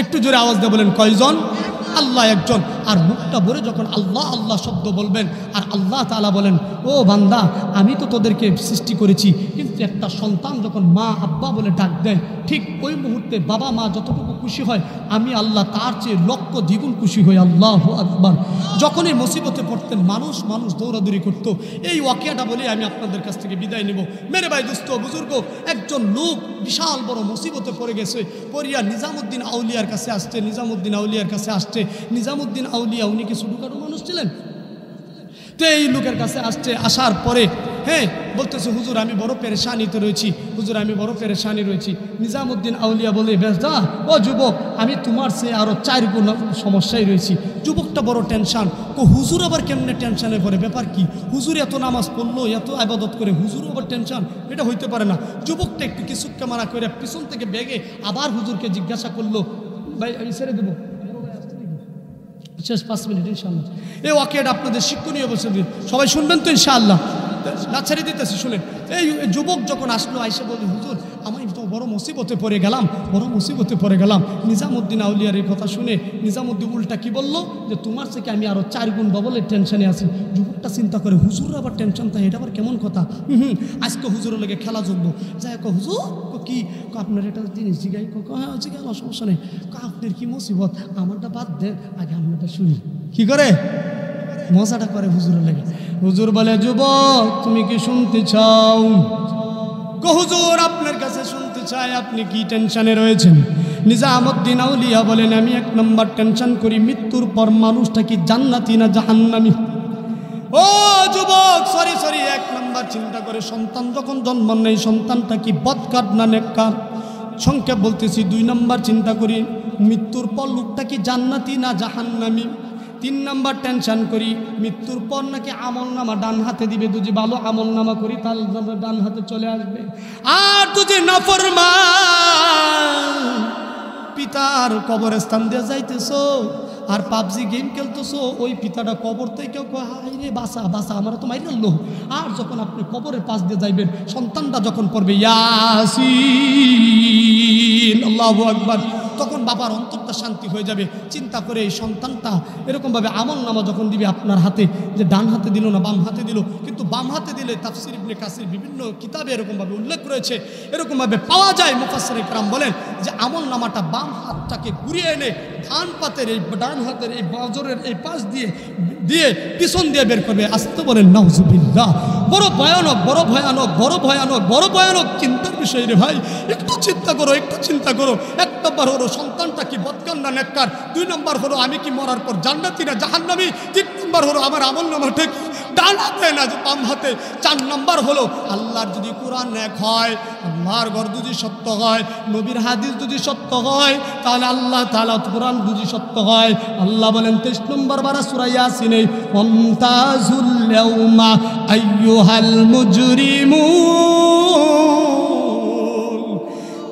একটু জোরে আওয়াজ দিয়ে বলেন, কয়জন? আল্লাহ একজন। আর মুখটা ভরে যখন আল্লাহ আল্লাহ শব্দ বলবেন, আর আল্লাহ তাআলা বলেন, ও বান্দা আমি তো তোদেরকে সৃষ্টি করেছি, কিন্তু একটা সন্তান যখন মা আব্বা বলে ডাক দেয়, ঠিক ওই মুহূর্তে বাবা মা যতটুকু খুশি হয়, আমি আল্লাহ তার চেয়ে লক্ষ দ্বিগুণ খুশি হই। আল্লাহু আকবার। যখনই মুসিবতে পড়তেন, মানুষ দৌড়াদৌড়ি করতো। এই ওয়াকিয়াটা বলে আমি আপনাদের কাছ থেকে বিদায় নেব। মেরে ভাই, দোস্ত, বুজুর্গ, একজন লোক বিশাল বড় মুসিবতে পড়ে গেছে, পড়িয়া নিজামুদ্দিন আউলিয়ার কাছে আসছে। নিজামুদ্দিন আউলিয়ার কাছে আসছে। নিজামুদ্দিন আউলিয়া উনি কি ছোটখাটো মানুষ ছিলেন? তো এই লোকের কাছে আসছে, আসার পরে বলতেছে, হুজুর আমি বড় পেরেশানিতে রয়েছি, হুজুর আমি বড় পেরেশানি রয়েছি। নিজামুদ্দিন আউলিয়া বলে, বেশ যা, ও যুবক, আমি তোমার চেয়ে আরো 4 গুণ সমস্যায় রয়েছি। যুবকটা বড় টেনশন। হুজুর আবার কেমনে টেনশনে পড়ে? ব্যাপার কি? হুজুর এত নামাজ পড়লো, এত ইবাদত করে, হুজুর আবার টেনশন? এটা হইতে পারে না। যুবকটা একটু কিছুকে মারা করে পিছন থেকে বেগে আবার হুজুরকে জিজ্ঞাসা করলো, ভাই আমি ছেড়ে দেবো, শেষ 5 মিনিট ইনশাআল্লাহ। এই ওয়াকিয়াটা আপনাদের শিক্ষণীয় বলছে, সবাই শুনবেন তো ইনশাআল্লাহ? না ছেড়ে দিতেছি, শুনেন। এই যুবক যখন আসলো, আইসে বলি, হুজুর আমি তো বড় মুসিবতে পড়ে গেলাম। নিজামুদ্দিন আউলিয়ার এই কথা শুনে নিজামুদ্দিন উল্টা কি বললো, যে তোমার থেকে আমি আরো 4 গুণ ডবলের টেনশনে আছি। যুবকটা চিন্তা করে, হুজুর আবার টেনশন থাকে, এটা আবার কেমন কথা? আজকে হুজুরের লেগে খেলা জমবো। যাই হুজুর কি আপনার এটা জিনিস জিগাই? হ্যাঁ জিগাই, সমস্যা নেই। আপনার কি মুসিবত? আমারটা বাদ দেন, আগে আপনারটা শুনি। কি করে মজাটা করে হুজুরের লেগে। হুজুর বলে, যুবক তুমি কি শুনতে চাও? হুজুর আপনার কাছে শুনতে চাই, আপনি কি টেনশনে রয়েছেন? নিজামুদ্দিন আউলিয়া বলেন, আমি 1 নম্বর টেনশন করি, মৃত্যুর পর মানুষটা কি জান্নাতি না জাহান্নামী। ও যুবক, সরি 1 নম্বর চিন্তা করে, সন্তান যখন জন্ম নেয়, সন্তানটা কি বদকার না নেককার? সংক্ষেপ বলতেছি, 2 নম্বর চিন্তা করি, মৃত্যুর পর লোকটা কি জান্নাতি না জাহান্নামী। 3 নম্বর টেনশন করি, মৃত্যুর পর নাকি আমল নামা ডান হাতে দিবে, যদি ভালো আমল নামা করি তাহলে ডান হাতে চলে আসবে, আর যদি নাফরমান পিতার কবরস্থান দিয়ে যাইতেছো আর পাবজি গেম খেলতেছো, ওই পিতাটা কবর থেকে হাই রে বাসা আমার তো মাইরে লো। আর যখন আপনি কবরের পাশ দিয়ে যাইবেন, সন্তানটা যখন পড়বে ইয়াসিন আল্লাহু আকবার, তখন বাবার অন্তরটা শান্তি হয়ে যাবে। চিন্তা করে এই সন্তানটা এরকমভাবে আমল নামা যখন দিবে আপনার হাতে, যে ডান হাতে দিল না বাম হাতে দিল, কিন্তু বাম হাতে দিলে তাফসীর ইবনে কাসির বিভিন্ন কিতাবে এরকমভাবে উল্লেখ রয়েছে, এরকমভাবে পাওয়া যায়। মুফাসসির ইকরাম বলেন যে আমল নামাটা বাম হাতটাকে ঘুরিয়ে এনে ডান হাতের এই বাজরের এই পাশ দিয়ে পিছন দিয়ে বের করবে। আসতে বলেন নাউজুবিল্লাহ। বড় ভয়ানক চিন্তার বিষয় রে ভাই। একটু চিন্তা করো। 1 নম্বর হলো সন্তানটা কি বদকার না নেককার। 2 নম্বর হলো আমি কি মরার পর জান্নাতি না জাহান্নামী। 3 নম্বর হলো আমার আমল নামাটা কি ডান হাতে না বাম হাতে। 4 নম্বর হলো আল্লাহর যদি কোরআন এক হয়, আল্লাহর ঘর যদি সত্য হয়, নবীর হাদিস যদি সত্য হয়, তাহলে আল্লাহ তাআলা কোরআন যদি সত্য হয়, আল্লাহ বলেন 23 নম্বর পারা সূরা ইয়াসিনে, ওয়ামতাজুল ইয়াউমা আইয়ুহাল মুজরিমুন।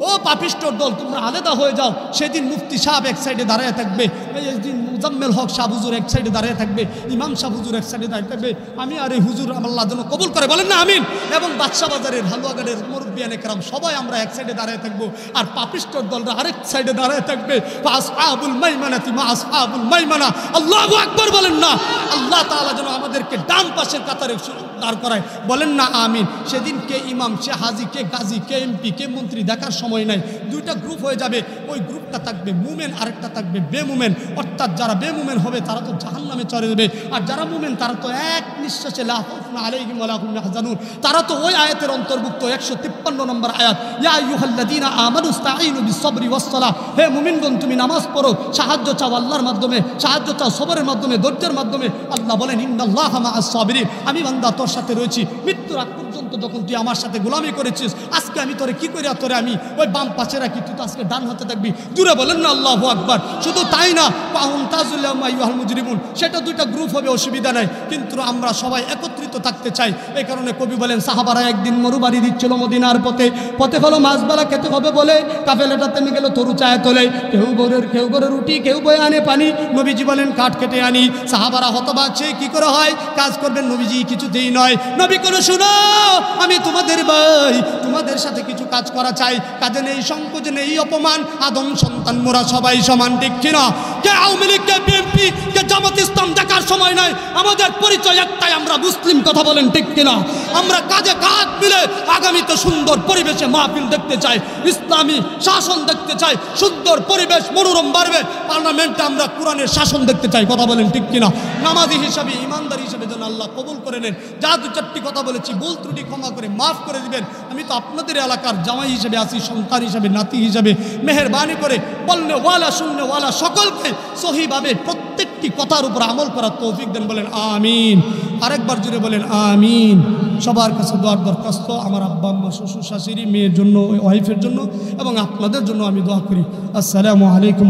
ও পাপী পাপিষ্টর দল তোমরা আলাদা হয়ে যাও। সেদিন মুফতি সাহেব এক সাইডে দাঁড়িয়ে থাকবে, সেদিন মুজাম্মেল হক শাহ হুজুর এক সাইডে দাঁড়িয়ে থাকবে, ইমাম শাহ হুজুর এক সাইডে দাঁড়িয়ে থাকবে, আমি আর এই হুজুর আল্লাহ যেন কবুল করে, বলেন না আমিন। এবং বাদশা বাজারের হালুয়াগাড়ের মুরব্বিয়ানে কেরাম সবাই আমরা এক সাইডে দাঁড়িয়ে থাকবো, আর পাপিষ্টর দলরা আরেক সাইডে দাঁড়িয়ে থাকবে। আসহাবুল মাইমানাতি মা আসহাবুল মাইমানা, আল্লাহু আকবার বলেন না। আল্লাহ তাআলা যেন আমাদেরকে ডান পাশের কাতারে দাঁড় করায়, বলেন না আমিন। সেদিন কে ইমাম, সে হাজি, কে গাজী, কে এমপি, কে মন্ত্রী দেখার সময় নাই। দুইটা গ্রুপ হয়ে যাবে, ওই গ্রুপটা থাকবে মুমেন, আরেকটা থাকবে বেমুমেন। অর্থাৎ যারা বেমুমেন হবে তারা তো জাহান্নামে চলে যাবে, আর যারা মুমেন তারা তো এক নিঃশ্বাসে লা খাউফুন আলাইহিম ওয়া লা হুম ইয়াহজানুন। তারা তো ওই আয়াতের অন্তর্ভুক্ত 153 নম্বর আয়াত, ইয়া আইয়ুহাল্লাযীনা আমানু ইসতাঈনু বিস-সাবরি ওয়াস-সালাহ। হে মুমিনগণ তুমি নামাজ পড়ো, সাহায্য চাও আল্লাহর মাধ্যমে, সাহায্য চাও সবরের মাধ্যমে, ধৈর্যের মাধ্যমে। আল্লাহ বলেন ইন্নাল্লাহা মা'আস-সাবিরিন, আমি বান্দা তোর সাথে রয়েছি মৃত্যুর আগ পর্যন্ত। যখন তুই আমার সাথে গোলামি করেছিস, আজকে আমি তোরে কি করে তোরে আমি ওই বাম পাশে রাখি, তুই তো আজকে ডান হাতে থাকবি। জুড়ে বলেন না আল্লাহু আকবার। শুধু তাই না, মুজরিমুন, সেটা দুইটা গ্রুপ হবে, অসুবিধা নাই, কিন্তু আমরা সবাই একত্রিত থাকতে চাই। এই কারণে কবি বলেন সাহাবারা একদিন মরুবাড়ি দিচ্ছিল মদিনার পথে, পথে হলো মাছবালা খেতে হবে বলে কাফেলাটা থেমে গেল তরু চায় তোলে, কেউ গড়ে রুটি, কেউ বয়ে আনে পানি। নবীজি বলেন কাঠ কেটে আনি। সাহাবারা হতবাক, সে কি করে হয়, কাজ করবেন নবীজি কিছুতেই নয়। নবী করে শুনো, আমি তোমাদের ভাই, তোমাদের সাথে কিছু কাজ করা চাই, কাজে নেই সংকোচ, নেই অপমান, আদম সন্তান মোরা সবাই সমান, ঠিক কিনা? কে আওয়ামী লীগ, কে বিএনপি, কে জামাত ইসলাম দেখার সময় নাই, আমাদের পরিচয় একটাই, আমরা মুসলিম, কথা বলেন ঠিক কিনা? আমরা কাজে কাজ মিলে আগামীতে সুন্দর পরিবেশে মাহফিল দেখতে চাই, ইসলামী শাসন দেখতে চাই, সুন্দর পরিবেশ মনোরম বাড়বে, পার্লামেন্টে আমরা কোরআনের শাসন দেখতে চাই, কথা বলেন ঠিক কিনা? নামাজি হিসাবে, ইমানদার হিসেবে যেন আল্লাহ কবুল করে নেন। যা দু চারটি কথা বলেছি, ভুল ত্রুটি ক্ষমা করে মাফ করে দিবেন। আমি তো আপনাদের এলাকার জামাই হিসেবে আছি, সন্তান হিসেবে, নাতি হিসেবে, মেহেরবানি করে বললে ওয়ালা শুনলে ওয়ালা সকলকে সহিভাবে প্রত্যেকটি কথার উপর আমল করার তৌফিক দেন, বলেন আমিন। আরেকবার জুড়ে বলেন আমিন। সবার কাছে দোয়ার দরখাস্ত, আমার আব্বা আম্মা, শ্বশুর শাশুড়ি, মেয়ের জন্য, ওয়াইফের জন্য এবং আপনাদের জন্য আমি দোয়া করি। আসসালামু আলাইকুম।